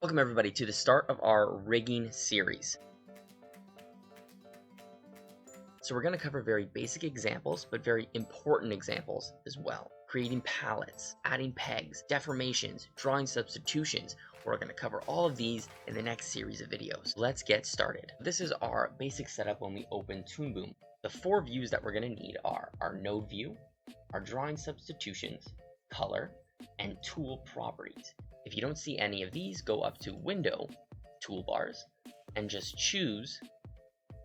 Welcome everybody to the start of our rigging series. So we're going to cover very basic examples, but very important examples as well. Creating palettes, adding pegs, deformations, drawing substitutions. We're going to cover all of these in the next series of videos. Let's get started. This is our basic setup when we open Toonboom. The four views that we're going to need are our node view, our drawing substitutions, color, and tool properties. If you don't see any of these, go up to Window, Toolbars, and just choose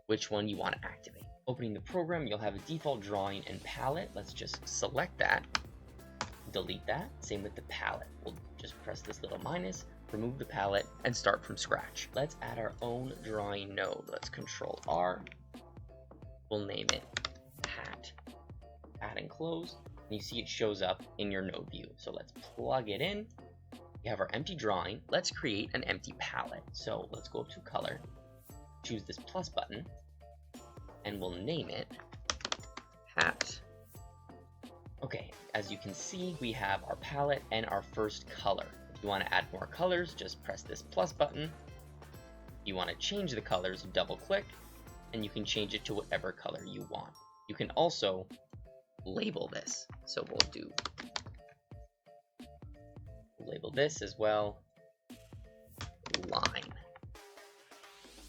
which one you want to activate. Opening the program, you'll have a default drawing and palette. Let's just select that, delete that. Same with the palette. We'll just press this little minus, remove the palette, and start from scratch. Let's add our own drawing node. Let's Control R. We'll name it Hat. Add and close. And you see it shows up in your node view. So let's plug it in. We have our empty drawing. Let's create an empty palette. So let's go up to color, choose this plus button, and we'll name it Hat. Okay, as you can see, we have our palette and our first color. If you want to add more colors, just press this plus button. If you want to change the colors, double click, and you can change it to whatever color you want. You can also label this. So we'll label this as well line.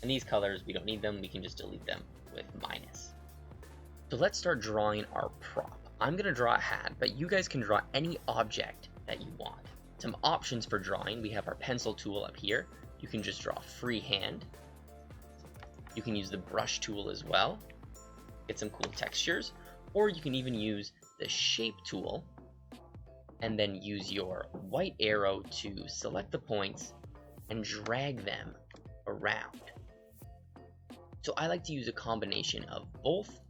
And these colors, we don't need them. We can just delete them with minus. So let's start drawing our prop. I'm going to draw a hat, but you guys can draw any object that you want. Some options for drawing. We have our pencil tool up here. You can just draw freehand. You can use the brush tool as well. Get some cool textures. Or you can even use the shape tool and then use your white arrow to select the points and drag them around. So I like to use a combination of both.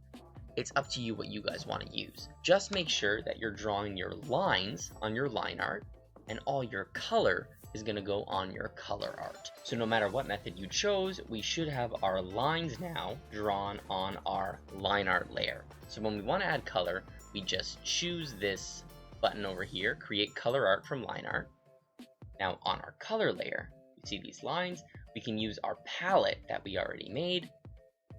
It's up to you what you guys want to use. Just make sure that you're drawing your lines on your line art and all your color is going to go on your color art. So no matter what method you chose, we should have our lines now drawn on our line art layer. So when we want to add color, we just choose this button over here, create color art from line art. Now on our color layer, you see these lines, we can use our palette that we already made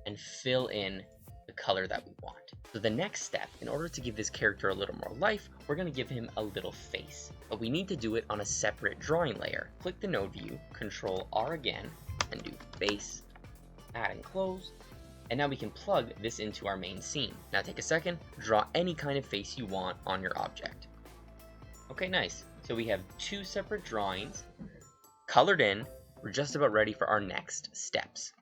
and fill in the color that we want. So the next step, in order to give this character a little more life, we're going to give him a little face. But we need to do it on a separate drawing layer. Click the node view, Control R again, and do face, add and close. And now we can plug this into our main scene. Now take a second, draw any kind of face you want on your object. Okay, nice. So we have two separate drawings, colored in. We're just about ready for our next steps.